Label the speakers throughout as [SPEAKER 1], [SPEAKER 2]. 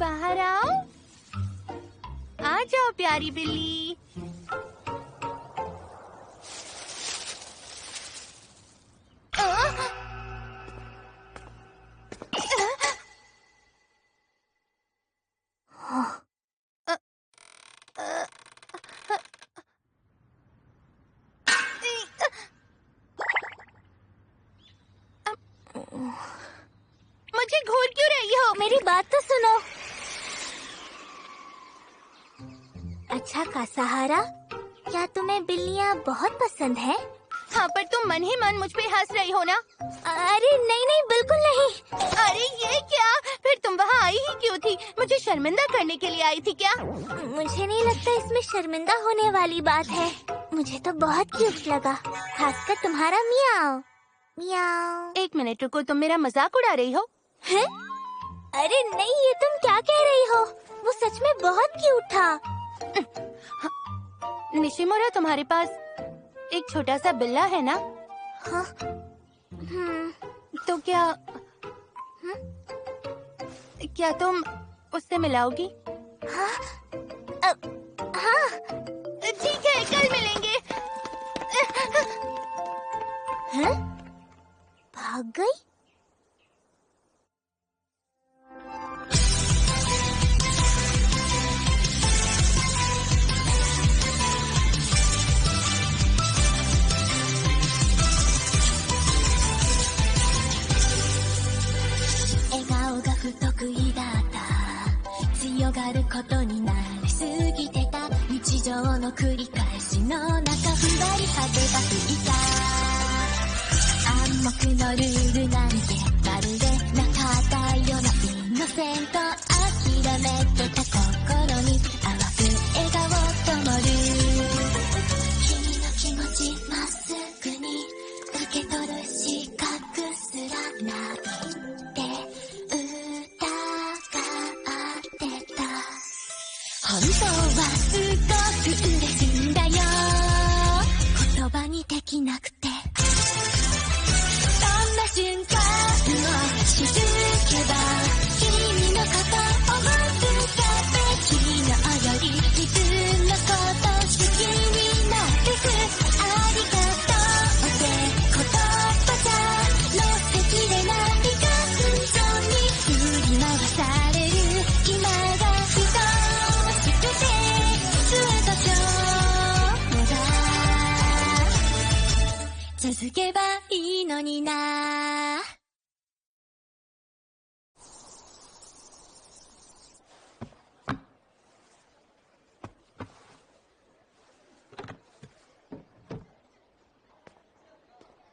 [SPEAKER 1] बाहर आओ। आ जाओ प्यारी बिल्ली। मुझे घूर क्यों रही हो?
[SPEAKER 2] मेरी बात तो सुनो। अच्छा कासाहारा, क्या तुम्हें बिल्लियाँ बहुत पसंद है?
[SPEAKER 1] हाँ, पर तुम मन ही मन मुझ पे हंस रही हो ना?
[SPEAKER 2] अरे नहीं नहीं, बिल्कुल नहीं।
[SPEAKER 1] अरे ये क्या? फिर तुम वहाँ आई ही क्यों थी? मुझे शर्मिंदा करने के लिए आई थी क्या?
[SPEAKER 2] मुझे नहीं लगता इसमें शर्मिंदा होने वाली बात है। मुझे तो बहुत क्यूट लगा, खासकर तुम्हारा मियाओ मियाओ।
[SPEAKER 1] एक मिनट रुको, तुम मेरा मजाक उड़ा रही हो?
[SPEAKER 2] हैं? अरे नहीं, ये तुम क्या कह रही हो? वो सच में बहुत क्यूट था।
[SPEAKER 1] निशिमुरा, तुम्हारे पास एक छोटा सा बिल्ला है ना?
[SPEAKER 2] हाँ।
[SPEAKER 1] तो क्या तुम उससे मिलाओगी?
[SPEAKER 2] हाँ। हाँ।
[SPEAKER 1] ठीक है, कल मिलेंगे।
[SPEAKER 2] हैं? भाग गई?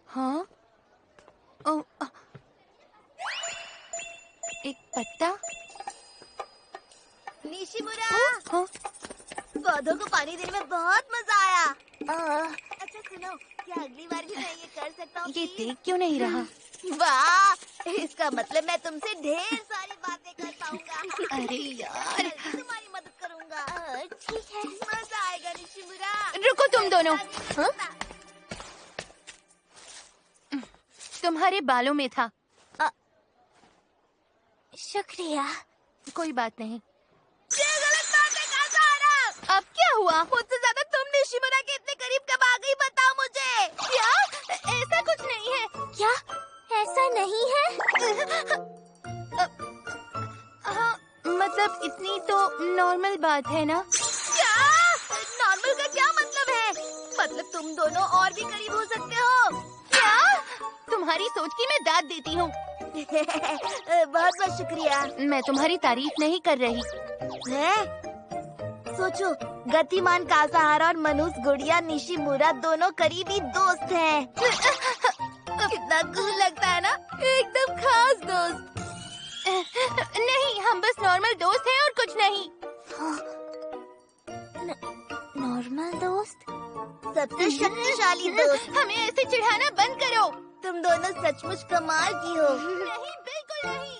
[SPEAKER 1] हाँ? ओ, एक पत्ता?
[SPEAKER 3] निशिमुरा,
[SPEAKER 1] हाँ?
[SPEAKER 3] पौधों को पानी देने में बहुत मजा आया। अच्छा सुनो, क्या अगली बार भी मैं ये कर सकता हूँ?
[SPEAKER 1] ये देख क्यों नहीं रहा?
[SPEAKER 3] वाह, इसका मतलब मैं तुमसे ढेर सारी बातें कर पाऊंगा।
[SPEAKER 1] अरे यार,
[SPEAKER 3] तुम्हारी मदद करूंगा।
[SPEAKER 2] ठीक है।
[SPEAKER 3] मजा आएगा निशिमुरा।
[SPEAKER 1] रुको तुम दोनों।
[SPEAKER 2] हाँ?
[SPEAKER 1] तुम्हारे बालों में था।
[SPEAKER 2] शुक्रिया।
[SPEAKER 1] कोई बात नहीं।
[SPEAKER 3] ये गलत बात है कासाहारा।
[SPEAKER 1] अब क्या हुआ?
[SPEAKER 3] मुझसे ज्यादा तुम निशिमुरा के इतने करीब कब आ गई, बताओ मुझे।
[SPEAKER 1] क्या? ऐसा कुछ नहीं है।
[SPEAKER 2] क्या ऐसा नहीं है?
[SPEAKER 1] हाँ, मतलब इतनी तो नॉर्मल बात है ना?
[SPEAKER 3] क्या? नॉर्मल का क्या मतलब है? मतलब तुम दोनों और भी करीब हो सकते हो।
[SPEAKER 1] क्या? तुम्हारी सोच की मैं दाद देती हूँ।
[SPEAKER 3] बहुत बहुत शुक्रिया।
[SPEAKER 1] मैं तुम्हारी तारीफ नहीं कर रही।
[SPEAKER 3] है? सोचो, गतिमान कासाहारा और मनुस गुड़िया निशिमुरा दोनों करीबी दोस्त हैं। कितना कूल लगता है ना? एकदम खास दोस्त।
[SPEAKER 1] नहीं, हम बस नॉर्मल दोस्त हैं और कुछ नहीं।
[SPEAKER 2] नॉर्मल दोस्त?
[SPEAKER 3] सबसे शक्तिशाली दोस्त।
[SPEAKER 1] हमें ऐसे चिढ़ाना बंद करो।
[SPEAKER 3] तुम दोनों सचमुच कमाल की हो।
[SPEAKER 1] नहीं, बिल्कुल नहीं।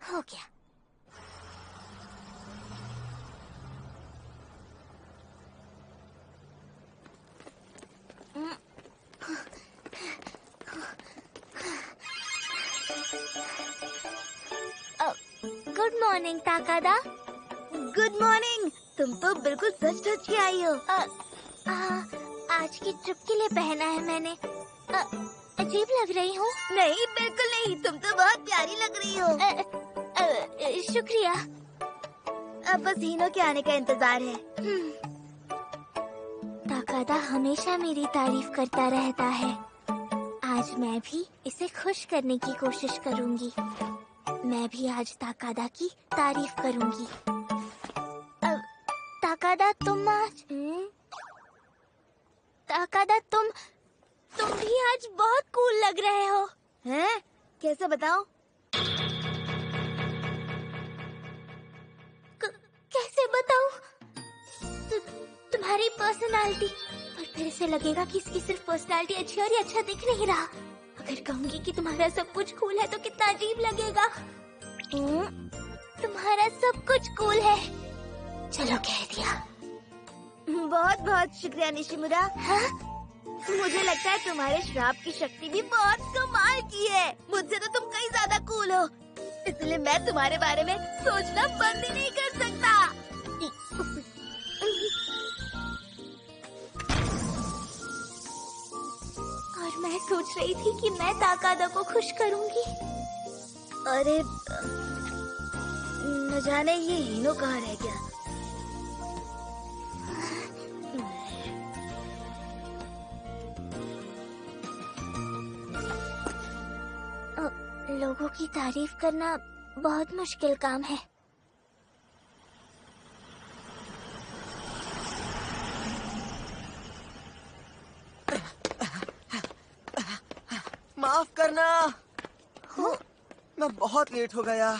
[SPEAKER 2] हो गया। Morning Takada.
[SPEAKER 3] Good morning. तुम तो बिल्कुल सच सच के आई हो।
[SPEAKER 2] आज की ट्रिप के लिए पहना है मैंने। अजीब लग रही हूँ?
[SPEAKER 3] नहीं, बिल्कुल नहीं, तुम तो बहुत प्यारी लग रही हो।
[SPEAKER 2] शुक्रिया।
[SPEAKER 3] अब बस हीनो के आने का इंतजार है।
[SPEAKER 2] ताकादा हमेशा मेरी तारीफ करता रहता है। आज मैं भी इसे खुश करने की कोशिश करूंगी। मैं भी आज ताकादा की तारीफ करूंगी। ताकादा तुम आज ताकादा तुम भी आज बहुत कूल लग रहे हो।
[SPEAKER 3] हैं? कैसे बताऊं?
[SPEAKER 2] कैसे बताऊं? तुम्हारी पर्सनालिटी। पर फिर से लगेगा कि इसकी सिर्फ पर्सनालिटी अच्छी और ये अच्छा दिख नहीं रहा। अगर कहूंगी कि तुम्हारा सब कुछ कूल है तो कितना अजीब लगेगा। तुम्हारा सब कुछ कूल है। चलो कह दिया।
[SPEAKER 3] बहुत बहुत शुक्रिया निशिमुरा।
[SPEAKER 2] हाँ?
[SPEAKER 3] मुझे लगता है तुम्हारे श्राप की शक्ति भी बहुत कमाल की है। मुझसे तो तुम कहीं ज्यादा कूल हो, इसलिए मैं तुम्हारे बारे में सोचना बंद ही नहीं कर सकता।
[SPEAKER 2] और मैं सोच रही थी कि मैं ताकादा को खुश करूंगी।
[SPEAKER 3] अरे न जाने ये हीनो कहाँ रह गया।
[SPEAKER 2] लोगों की तारीफ करना बहुत मुश्किल काम है।
[SPEAKER 4] माफ करना। मैं बहुत लेट हो गया।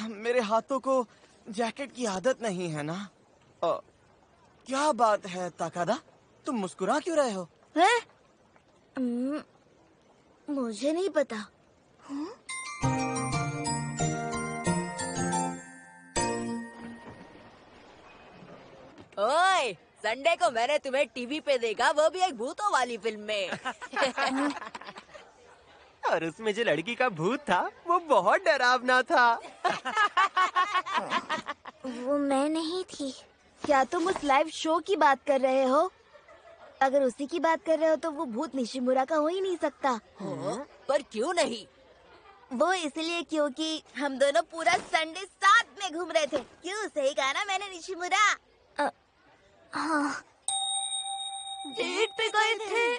[SPEAKER 4] मेरे हाथों को जैकेट की आदत नहीं है ना। क्या बात है ताकादा, तुम मुस्कुरा क्यों रहे हो?
[SPEAKER 3] हैं? मुझे नहीं पता।
[SPEAKER 5] ओए, संडे को मैंने तुम्हें टीवी पे देखा, वो भी एक भूतों वाली फिल्म में।
[SPEAKER 4] और उसमें जो लड़की का भूत था वो बहुत डरावना था।
[SPEAKER 2] वो मैं नहीं थी।
[SPEAKER 3] क्या तुम उस लाइव शो की बात कर रहे हो? अगर उसी की बात कर रहे हो तो वो भूत निशिमुरा का हो ही नहीं सकता।
[SPEAKER 5] पर क्यों नहीं?
[SPEAKER 3] वो इसलिए क्योंकि हम दोनों पूरा संडे साथ में घूम रहे थे। क्यों, सही कहा ना मैंने निशिमुरा?
[SPEAKER 2] हाँ।
[SPEAKER 3] डेट पे गए थे।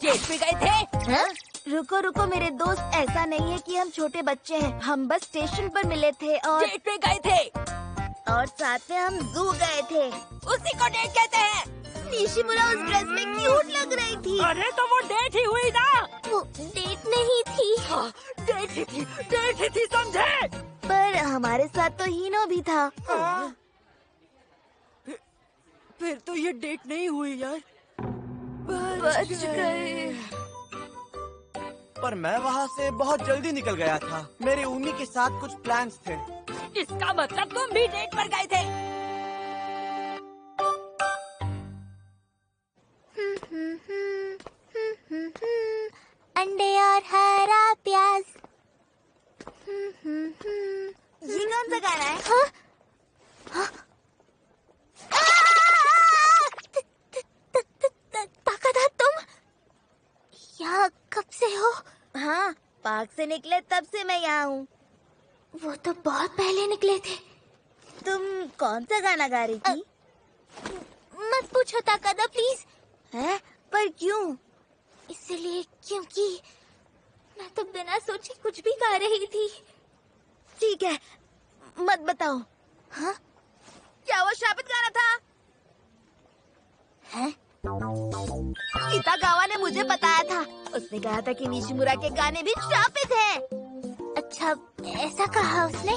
[SPEAKER 5] डेट पे गए थे?
[SPEAKER 3] हाँ? रुको रुको मेरे दोस्त, ऐसा नहीं है कि हम छोटे बच्चे हैं। हम बस स्टेशन पर मिले थे और
[SPEAKER 5] डेट पे गए थे
[SPEAKER 3] और साथ में हम जू गए थे।
[SPEAKER 5] उसी को डेट कहते हैं।
[SPEAKER 3] निशिमुरा उस ड्रेस में क्यूट लग रही थी।
[SPEAKER 5] अरे तो वो डेट ही हुई ना।
[SPEAKER 2] वो डेट नहीं थी।
[SPEAKER 5] डेट ही थी समझे।
[SPEAKER 3] पर हमारे साथ तो हीनो भी था।
[SPEAKER 5] फिर तो ये डेट नहीं हुई यार।
[SPEAKER 3] बच गए।
[SPEAKER 4] पर मैं वहाँ से बहुत जल्दी निकल गया था। मेरे उन्हीं के साथ कुछ प्लान्स थे।
[SPEAKER 5] इसका मतलब तुम भी डेट पर गए थे।
[SPEAKER 2] अंडे और हरा प्याज।
[SPEAKER 3] ये कौन सा गाना है?
[SPEAKER 2] हाँ? हाँ? ताकादा तुम यहाँ कब से हो?
[SPEAKER 3] हाँ, पार्क से निकले तब से मैं यहाँ हूँ।
[SPEAKER 2] वो तो बहुत पहले निकले थे।
[SPEAKER 3] तुम कौन सा गाना गा रही थी?
[SPEAKER 2] मत पूछो ताकादा प्लीज।
[SPEAKER 3] हैं? पर क्यों?
[SPEAKER 2] इसलिए क्योंकि मैं तो बिना सोचे कुछ भी गा रही थी।
[SPEAKER 3] ठीक है, मत बताओ।
[SPEAKER 2] हाँ?
[SPEAKER 3] क्या वो शापित गाना था?
[SPEAKER 2] हैं?
[SPEAKER 3] इतागावा ने मुझे बताया था। उसने कहा था कि निशिमुरा के गाने भी शापित हैं।
[SPEAKER 2] अच्छा, ऐसा कहा उसने?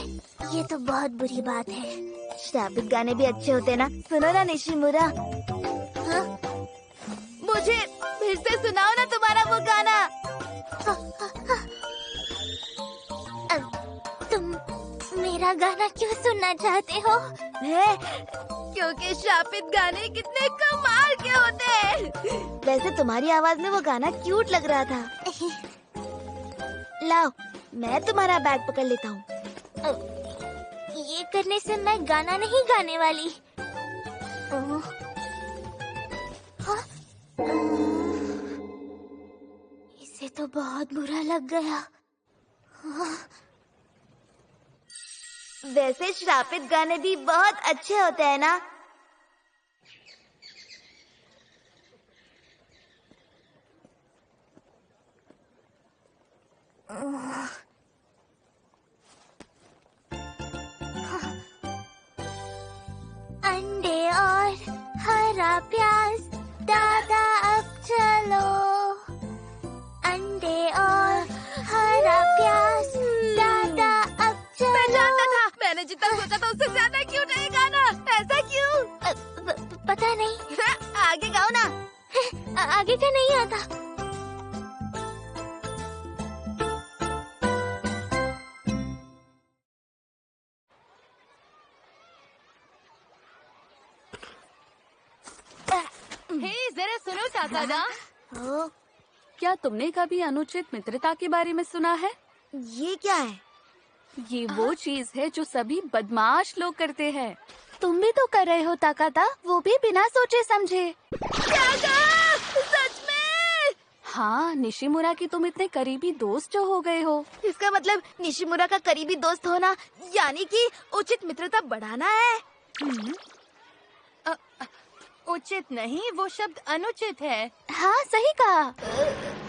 [SPEAKER 2] ये तो बहुत बुरी बात है।
[SPEAKER 3] शापित गाने भी अच्छे होते ना। सुनो ना निशिमुरा।
[SPEAKER 2] हाँ?
[SPEAKER 3] मुझे फिर से सुनाओ ना तुम्हारा वो गाना।
[SPEAKER 2] तुम मेरा गाना क्यों सुनना चाहते हो?
[SPEAKER 3] है? क्योंकि शापित गाने कितने कमाल के होते हैं। वैसे तुम्हारी आवाज में वो गाना क्यूट लग रहा था। लाओ, मैं तुम्हारा बैग पकड़ लेता हूँ।
[SPEAKER 2] करने से मैं गाना नहीं गाने वाली। ओह, हाँ? इसे तो बहुत बुरा लग गया।
[SPEAKER 3] वैसे श्रापित गाने भी बहुत अच्छे होते हैं ना?
[SPEAKER 2] अंडे और हरा प्याज, दादा अब चलो। अंडे और हरा प्याज, दादा अब चलो।
[SPEAKER 3] मैं जानता था, मैंने जितना सोचा था उससे ज्यादा क्यों नहीं गाना। ऐसा क्यों?
[SPEAKER 2] पता नहीं।
[SPEAKER 3] आगे गाओ ना।
[SPEAKER 2] आगे का नहीं आता।
[SPEAKER 1] हे जरा सुनो ताकादा,
[SPEAKER 3] ओ,
[SPEAKER 6] क्या तुमने कभी अनुचित मित्रता के बारे में सुना है?
[SPEAKER 3] ये क्या है?
[SPEAKER 6] ये वो चीज है जो सभी बदमाश लोग करते हैं।
[SPEAKER 1] तुम भी तो कर रहे हो ताकादा, वो भी बिना सोचे समझे।
[SPEAKER 3] क्या कहा? सच में?
[SPEAKER 6] हाँ, निशिमुरा की तुम इतने करीबी दोस्त जो हो गए हो।
[SPEAKER 3] इसका मतलब निशिमुरा का करीबी दोस्त होना यानी कि उचित मित्रता बढ़ाना है।
[SPEAKER 1] उचित नहीं, वो शब्द अनुचित है। हाँ सही कहा।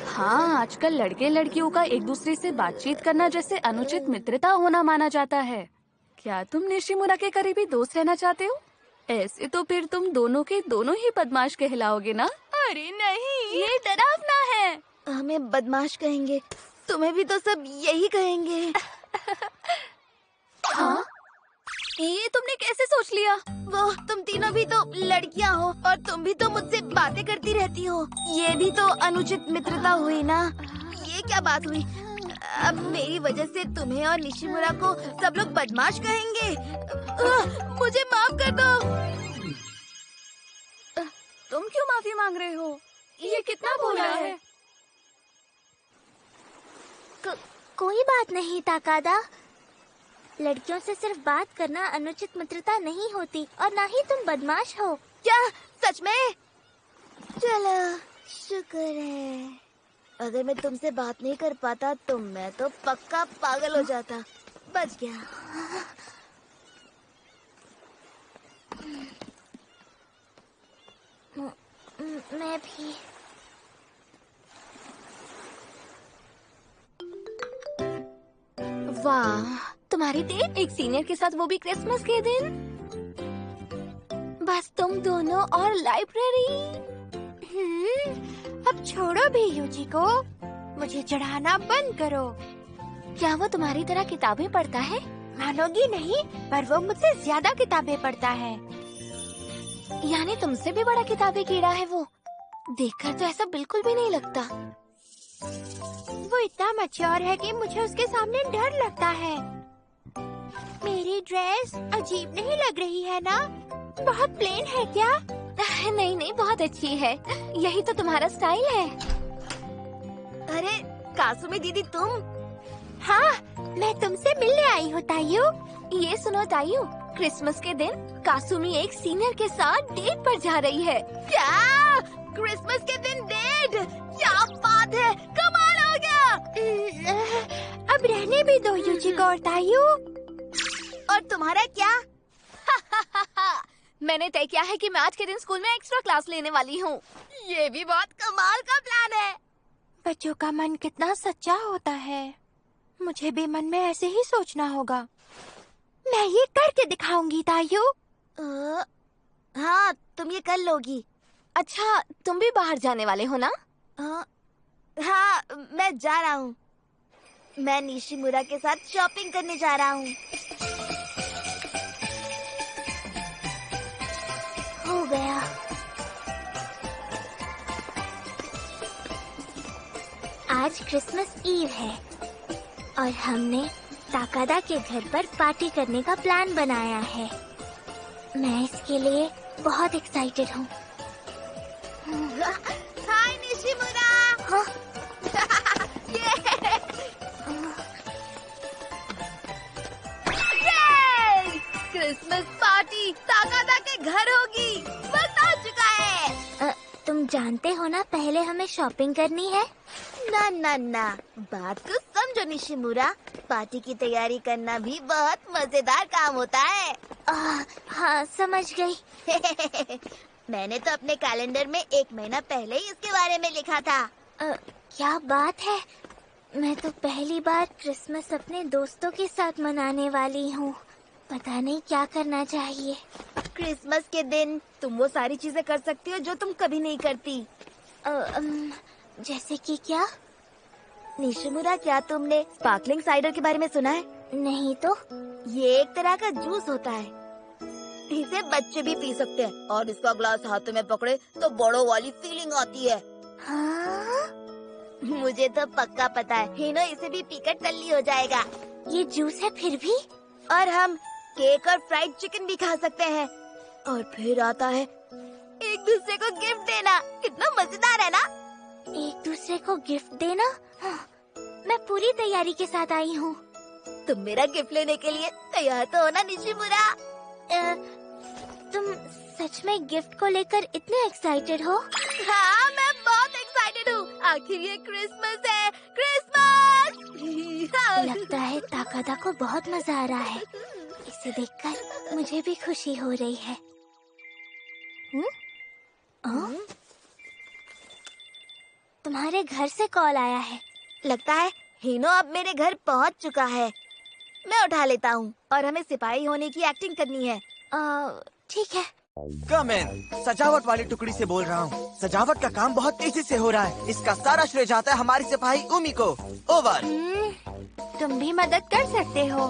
[SPEAKER 6] हाँ, आजकल लड़के लड़कियों का एक दूसरे से बातचीत करना जैसे अनुचित मित्रता होना माना जाता है। क्या तुम निशिमुरा के करीबी दोस्त रहना चाहते हो? ऐसे तो फिर तुम दोनों के दोनों ही बदमाश कहलाओगे ना?
[SPEAKER 1] अरे नहीं,
[SPEAKER 6] ये डरावना है।
[SPEAKER 3] हमें बदमाश कहेंगे, तुम्हें भी तो सब यही कहेंगे।
[SPEAKER 6] हाँ? ये तुमने कैसे सोच लिया?
[SPEAKER 3] वो तुम तीनों भी तो लड़कियां हो और तुम भी तो मुझसे बातें करती रहती हो। ये भी तो अनुचित मित्रता हुई ना। ये क्या बात हुई? अब मेरी वजह से तुम्हें और निशिमुरा को सब लोग बदमाश कहेंगे। मुझे माफ कर दो।
[SPEAKER 6] तुम क्यों माफी मांग रहे हो? ये कितना बोला है?
[SPEAKER 2] कोई बात नहीं ताकादा। लड़कियों से सिर्फ बात करना अनुचित मित्रता नहीं होती और ना ही तुम बदमाश हो।
[SPEAKER 3] क्या सच में? चलो, शुक्र है। अगर मैं तुमसे बात नहीं कर पाता तो मैं तो पक्का पागल हो जाता। बच गया।
[SPEAKER 2] मैं भी।
[SPEAKER 1] वाह, तुम्हारी डेट एक सीनियर के साथ, वो भी क्रिसमस के दिन। बस तुम दोनों और लाइब्रेरी। अब छोड़ो भी यूजी को, मुझे चढ़ाना बंद करो। क्या वो तुम्हारी तरह किताबें पढ़ता है? मानोगी नहीं, पर वो मुझसे ज्यादा किताबें पढ़ता है। यानी तुमसे भी बड़ा किताबी कीड़ा है वो। देखकर तो ऐसा बिल्कुल भी नहीं लगता। वो इतना मैच्योर है कि मुझे उसके सामने डर लगता है। मेरी ड्रेस अजीब नहीं लग रही है ना? बहुत प्लेन है क्या? नहीं नहीं, बहुत अच्छी है। यही तो तुम्हारा स्टाइल है।
[SPEAKER 3] अरे कासुमी दीदी तुम?
[SPEAKER 1] हाँ, मैं तुमसे मिलने आई हूँ तायू। ये सुनो तायू, क्रिसमस के दिन कासुमी एक सीनियर के साथ डेट पर जा रही है।
[SPEAKER 3] क्या? क्रिसमस के दिन डेट? क्या बात है, कमाल हो गया।
[SPEAKER 1] अब रहने भी दो यूजिको और तायू।
[SPEAKER 3] और तुम्हारा क्या?
[SPEAKER 1] मैंने तय किया है कि मैं आज के दिन स्कूल में एक्स्ट्रा क्लास लेने वाली हूँ।
[SPEAKER 3] ये भी बहुत कमाल का प्लान है।
[SPEAKER 1] बच्चों का मन कितना सच्चा होता है। मुझे भी मन में ऐसे ही सोचना होगा। मैं ये करके दिखाऊंगी तायू।
[SPEAKER 3] हाँ, तुम ये कर लोगी।
[SPEAKER 1] अच्छा, तुम भी बाहर जाने वाले हो ना?
[SPEAKER 3] हाँ, मैं जा रहा हूँ। मैं निशिमुरा के साथ शॉपिंग करने जा रहा हूँ।
[SPEAKER 2] हो गया। आज क्रिसमस ईव है और हमने ताकादा के घर पर पार्टी करने का प्लान बनाया है। मैं इसके लिए बहुत एक्साइटेड हूँ।
[SPEAKER 3] हाय निशिमुरा।
[SPEAKER 2] हाँ?
[SPEAKER 3] क्रिसमस पार्टी ताकादा के घर होगी। वक्त आ चुका है।
[SPEAKER 2] तुम जानते हो ना, पहले हमें शॉपिंग करनी है।
[SPEAKER 3] ना ना ना, बात को समझो निशिमुरा। पार्टी की तैयारी करना भी बहुत मजेदार काम होता है।
[SPEAKER 2] हाँ, समझ गई।
[SPEAKER 3] मैंने तो अपने कैलेंडर में 1 महीना पहले ही इसके बारे में लिखा था।
[SPEAKER 2] क्या बात है। मैं तो पहली बार क्रिसमस अपने दोस्तों के साथ मनाने वाली हूँ। पता नहीं क्या करना चाहिए।
[SPEAKER 3] क्रिसमस के दिन तुम वो सारी चीजें कर सकती हो जो तुम कभी नहीं करती।
[SPEAKER 2] जैसे कि क्या?
[SPEAKER 3] निशिमुरा, क्या तुमने स्पार्कलिंग साइडर के बारे में सुना है?
[SPEAKER 2] नहीं तो।
[SPEAKER 3] ये एक तरह का जूस होता है। इसे बच्चे भी पी सकते हैं और इसका ग्लास हाथों में पकड़े तो बड़ों वाली फीलिंग आती है।
[SPEAKER 2] हाँ?
[SPEAKER 3] मुझे तो पक्का पता है हिनो इसे भी पीकर टल्ली हो जाएगा।
[SPEAKER 2] ये जूस है फिर भी?
[SPEAKER 3] और हम केक और फ्राइड चिकन भी खा सकते हैं। और फिर आता है एक दूसरे को गिफ्ट देना। कितना मजेदार है ना?
[SPEAKER 2] एक दूसरे को गिफ्ट देना? हाँ, मैं पूरी तैयारी के साथ आई हूँ।
[SPEAKER 3] तुम मेरा गिफ्ट लेने के लिए तैयार तो हो ना निशिमुरा?
[SPEAKER 2] तुम सच में गिफ्ट को लेकर इतने एक्साइटेड हो?
[SPEAKER 3] हाँ, मैं बहुत एक्साइटेड हूँ। आखिर ये क्रिसमस है। क्रिसमस!
[SPEAKER 2] लगता है ताकादा को बहुत मजा आ रहा है। इसे देखकर मुझे भी खुशी हो रही है। तुम्हारे घर से कॉल आया है।
[SPEAKER 3] लगता है हिनो अब मेरे घर पहुँच चुका है। मैं उठा लेता हूँ और हमें सिपाही होने की एक्टिंग करनी है।
[SPEAKER 2] ठीक है।
[SPEAKER 4] कम इन, सजावट वाली टुकड़ी से बोल रहा हूँ। सजावट का काम बहुत तेजी से हो रहा है। इसका सारा श्रेय जाता है हमारी सिपाही उमी को। ओवर।
[SPEAKER 1] तुम भी मदद कर सकते हो।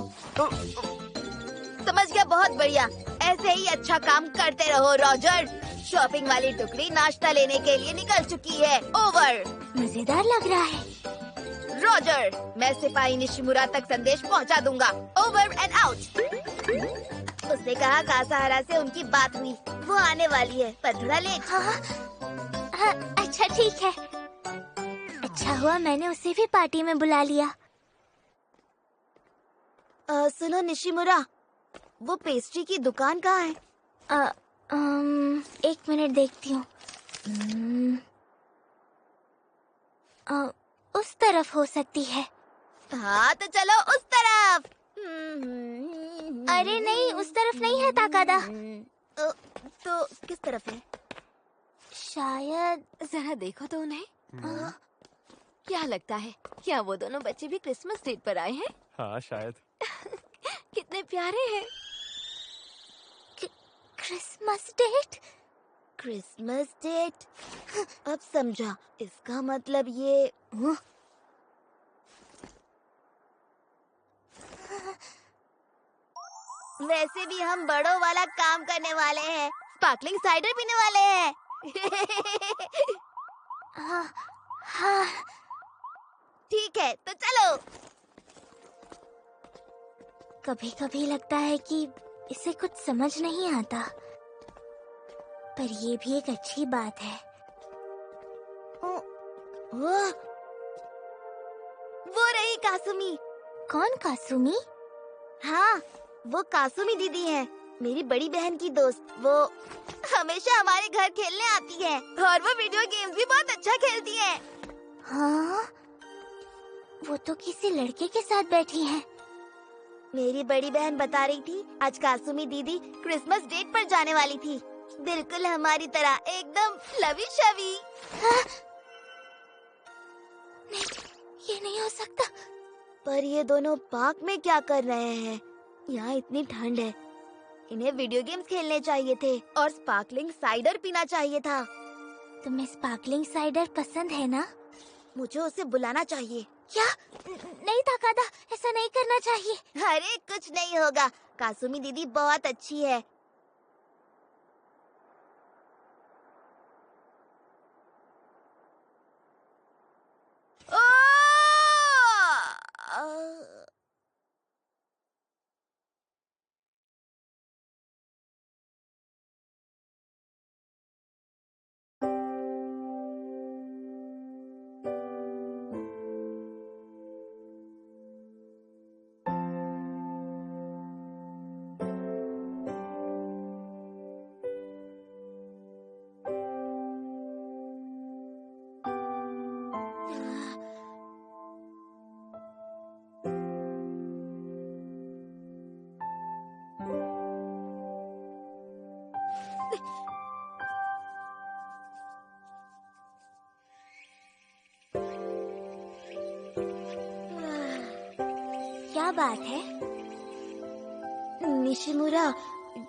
[SPEAKER 3] समझ गया, बहुत बढ़िया। ऐसे ही अच्छा काम करते रहो रॉजर। शॉपिंग वाली टुकड़ी नाश्ता लेने के लिए निकल चुकी है। ओवर।
[SPEAKER 2] मजेदार लग रहा है।
[SPEAKER 3] रॉजर, मैं सिपाही निशिमुरा तक संदेश पहुंचा दूंगा। Over and out. उसने कहा कासाहारा से उनकी बात हुई। वो आने वाली है पर थोड़ा लेट।
[SPEAKER 2] हाँ, अच्छा ठीक है। अच्छा हुआ मैंने उसे भी पार्टी में बुला लिया।
[SPEAKER 3] सुनो निशिमुरा, वो पेस्ट्री की दुकान कहाँ है?
[SPEAKER 2] 1 मिनट देखती हूँ। उस तरफ हो सकती है।
[SPEAKER 3] हाँ तो चलो उस तरफ।
[SPEAKER 2] अरे नहीं, उस तरफ नहीं है ताकादा।
[SPEAKER 3] तो किस तरफ है?
[SPEAKER 2] शायद।
[SPEAKER 1] जरा देखो तो उन्हें। क्या लगता है, क्या वो दोनों बच्चे भी क्रिसमस डेट पर आए हैं?
[SPEAKER 7] हाँ शायद।
[SPEAKER 1] कितने प्यारे हैं।
[SPEAKER 2] Christmas date?
[SPEAKER 3] Christmas date? अब समझा। इसका मतलब ये वैसे भी हम बड़ों वाला काम करने वाले हैं। स्पार्कलिंग साइडर पीने वाले हैं।
[SPEAKER 2] हाँ।
[SPEAKER 3] ठीक है तो चलो।
[SPEAKER 2] कभी कभी लगता है कि इसे कुछ समझ नहीं आता, पर ये भी एक अच्छी बात है।
[SPEAKER 3] वो रही कासुमी।
[SPEAKER 2] कौन कासुमी?
[SPEAKER 3] हाँ, वो कासुमी दीदी है, मेरी बड़ी बहन की दोस्त। वो हमेशा हमारे घर खेलने आती है और वो वीडियो गेम्स भी बहुत अच्छा खेलती है।
[SPEAKER 2] हाँ, वो तो किसी लड़के के साथ बैठी है।
[SPEAKER 3] मेरी बड़ी बहन बता रही थी आज कासुमी दीदी क्रिसमस डेट पर जाने वाली थी। बिल्कुल हमारी तरह, एकदम लवी शवी।
[SPEAKER 2] हाँ? नहीं, ये नहीं हो सकता।
[SPEAKER 3] पर ये दोनों पार्क में क्या कर रहे हैं? यहाँ इतनी ठंड है। इन्हें वीडियो गेम्स खेलने चाहिए थे और स्पार्कलिंग साइडर पीना चाहिए था।
[SPEAKER 2] तुम्हें स्पार्कलिंग साइडर पसंद है ना?
[SPEAKER 3] मुझे उसे बुलाना चाहिए।
[SPEAKER 2] क्या? नहीं ताकादा, ऐसा नहीं करना चाहिए।
[SPEAKER 3] अरे कुछ नहीं होगा, कासुमी दीदी बहुत अच्छी है।
[SPEAKER 2] बात है?
[SPEAKER 3] निशिमुरा,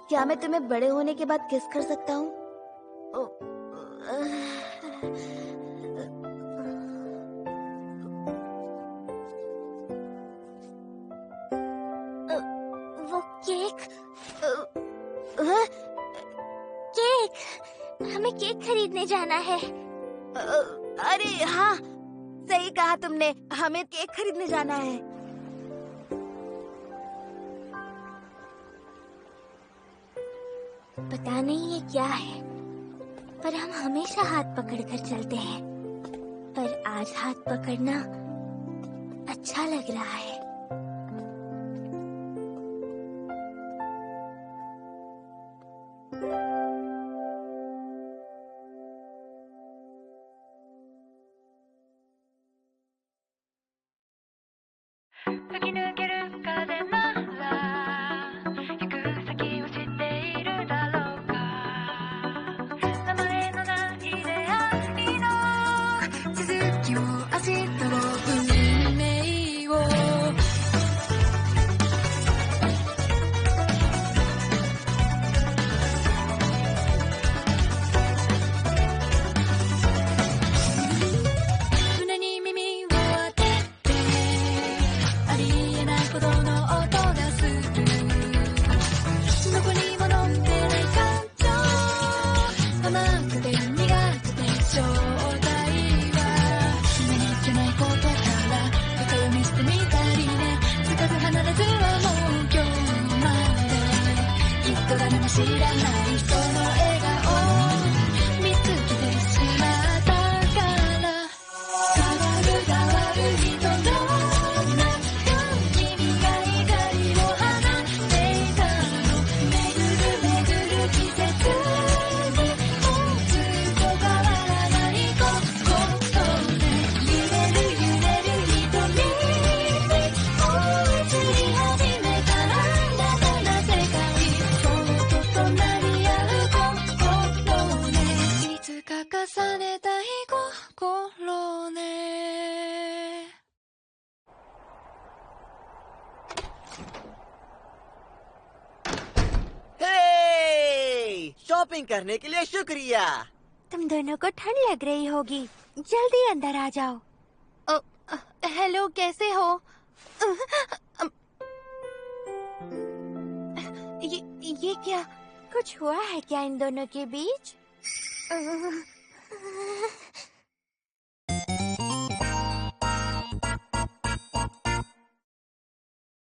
[SPEAKER 3] क्या मैं तुम्हें बड़े होने के बाद किस कर सकता हूँ?
[SPEAKER 2] वो केक, केक, हमें केक खरीदने जाना है।
[SPEAKER 3] अरे हाँ, सही कहा तुमने, हमें केक खरीदने जाना है।
[SPEAKER 2] पता नहीं ये क्या है, पर हम हमेशा हाथ पकड़कर चलते हैं। पर आज हाथ पकड़ना अच्छा लग रहा है।
[SPEAKER 4] शॉपिंग करने के लिए शुक्रिया।
[SPEAKER 1] तुम दोनों को ठंड लग रही होगी, जल्दी अंदर आ जाओ। हेलो, कैसे हो? ये क्या? कुछ हुआ है क्या इन दोनों के बीच?